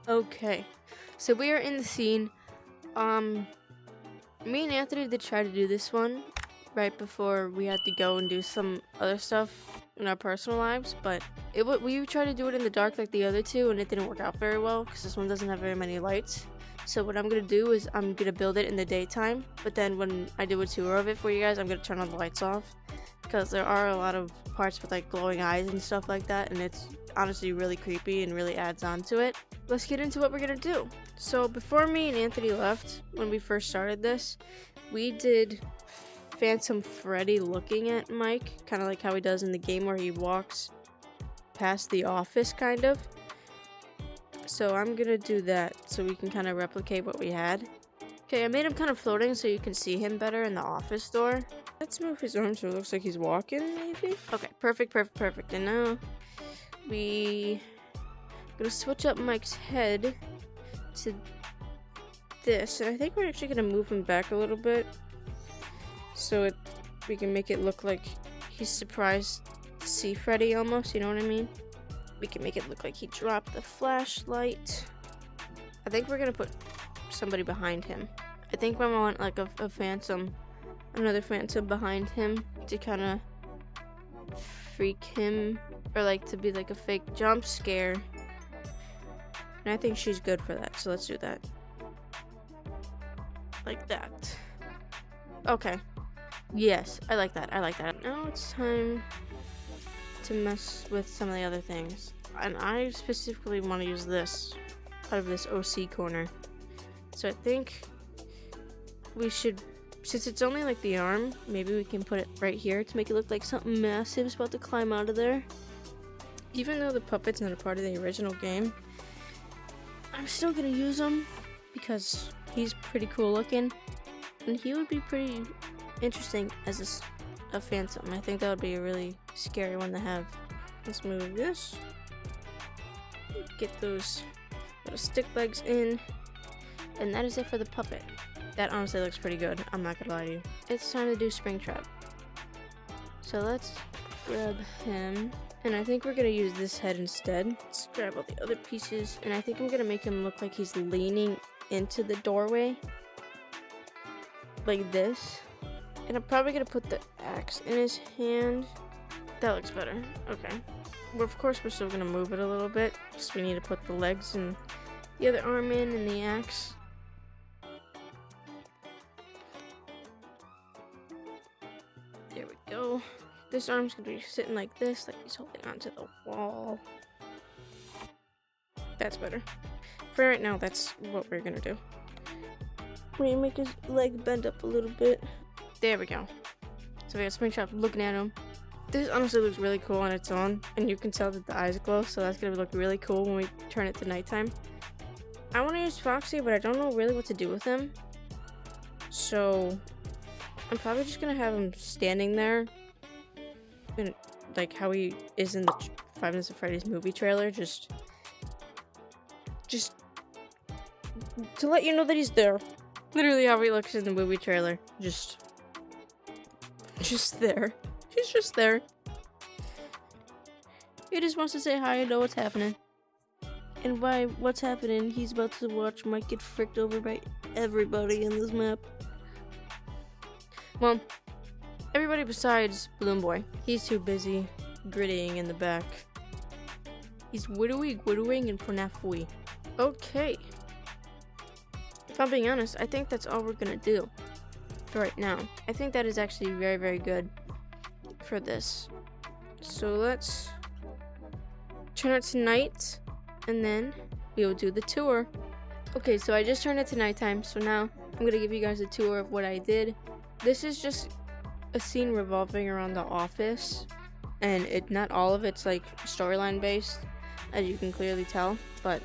Okay, so we are in the scene. Me and Anthony did try to do this one right before we had to go and do some other stuff in our personal lives, but we tried to do it in the dark like the other two, and it didn't work out very well because this one doesn't have very many lights. So what I'm gonna do is I'm gonna build it in the daytime, but then when I do a tour of it for you guys, I'm gonna turn all the lights off because there are a lot of parts with like glowing eyes and stuff like that, and it's honestly really creepy and really adds on to it. Let's get into what we're gonna do. So before me and Anthony left, when we first started this, we did Phantom Freddy looking at Mike, kind of like how he does in the game where he walks past the office, kind of. So I'm gonna do that so we can kind of replicate what we had. Okay, I made him kind of floating so you can see him better in the office door. Let's move his arms so it looks like he's walking, maybe? Okay, perfect. And now we gonna switch up Mike's head to this, and I think we're actually gonna move him back a little bit so we can make it look like he's surprised to see Freddy almost, you know what I mean? We can make it look like he dropped the flashlight. I think we're gonna put somebody behind him. I think I want like a phantom, another phantom behind him to kind of freak him, or like to be like a fake jump scare. And I think she's good for that, so let's do that. Like that. Okay. Yes, I like that. Now it's time to mess with some of the other things. And I specifically want to use this out of this OC corner. So I think we should, since it's only like the arm, maybe we can put it right here to make it look like something massive is about to climb out of there. Even though the puppet's not a part of the original game, I'm still gonna use him because he's pretty cool looking, and he would be pretty interesting as a phantom. I think that would be a really scary one to have. Let's move this. Get those little stick legs in. And that is it for the puppet. That honestly looks pretty good, I'm not gonna lie to you. It's time to do Springtrap. So let's grab him. And I think we're gonna use this head instead. Let's grab all the other pieces. And I think I'm gonna make him look like he's leaning into the doorway. Like this. And I'm probably gonna put the axe in his hand. That looks better. Okay. Well, of course, we're still gonna move it a little bit. Just we need to put the legs and the other arm in and the axe. There we go. This arm's gonna be sitting like this, like he's holding onto the wall. That's better. For right now, that's what we're gonna do. We're gonna make his leg bend up a little bit. There we go. So we got Springtrap looking at him. This honestly looks really cool on its own, and you can tell that the eyes glow, so that's gonna look really cool when we turn it to nighttime. I want to use Foxy, but I don't know really what to do with him. So I'm probably just gonna have him standing there, and like how he is in the Five Nights at Freddy's movie trailer, just to let you know that he's there. Literally how he looks in the movie trailer, just there. He's just there. He just wants to say hi and know what's happening. And by what's happening, he's about to watch Mike get fricked over by everybody in this map. Well, everybody besides Balloon Boy. He's too busy grittying in the back. He's wittowing and FNAF-y. Okay. If I'm being honest, I think that's all we're gonna do for right now. I think that is actually very, very good for this. So let's turn it to night, and then we will do the tour. Okay, so I just turned it to nighttime, so now I'm gonna give you guys a tour of what I did. This is just a scene revolving around the office, and not all of it's like storyline based, as you can clearly tell, but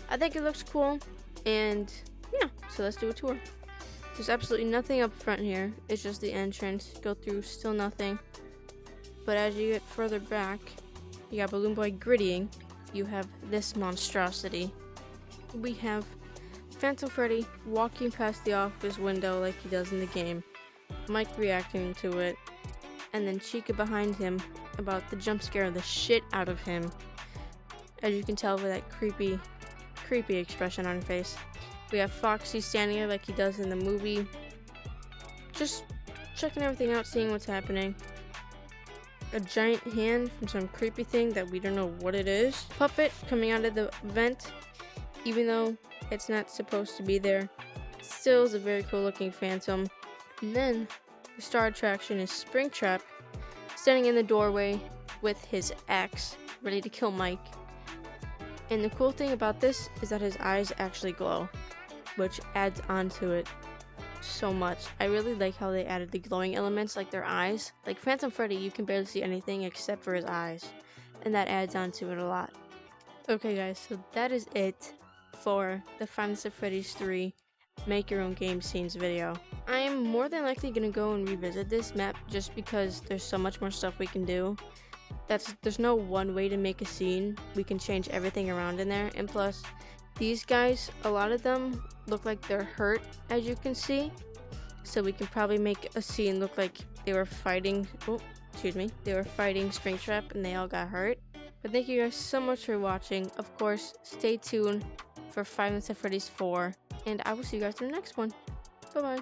I think it looks cool, and yeah, so let's do a tour. There's absolutely nothing up front here. It's just the entrance. Go through, still nothing. But as you get further back, you got Balloon Boy grittying. You have this monstrosity. We have Phantom Freddy walking past the office window like he does in the game. Mike reacting to it. And then Chica behind him about to jump scare the shit out of him. As you can tell by that creepy creepy expression on her face. We have Foxy standing there like he does in the movie, just checking everything out, seeing what's happening. A giant hand from some creepy thing that we don't know what it is. Puppet coming out of the vent, even though it's not supposed to be there. Still is a very cool looking phantom. And then the star attraction is Springtrap, standing in the doorway with his axe, ready to kill Mike. And the cool thing about this is that his eyes actually glow, which adds on to it so much. I really like how they added the glowing elements, like their eyes. Like Phantom Freddy, you can barely see anything except for his eyes, and that adds on to it a lot. Okay guys, so that is it for the Five Nights at Freddy's 3 Make Your Own Game Scenes video. I am more than likely gonna go and revisit this map just because there's so much more stuff we can do. There's no one way to make a scene. We can change everything around in there, and plus these guys, a lot of them look like they're hurt, as you can see. So we can probably make a scene look like they were fighting, they were fighting Springtrap and they all got hurt. But thank you guys so much for watching. Of course, stay tuned for Five Nights at Freddy's 4, and I will see you guys in the next one. Bye-bye.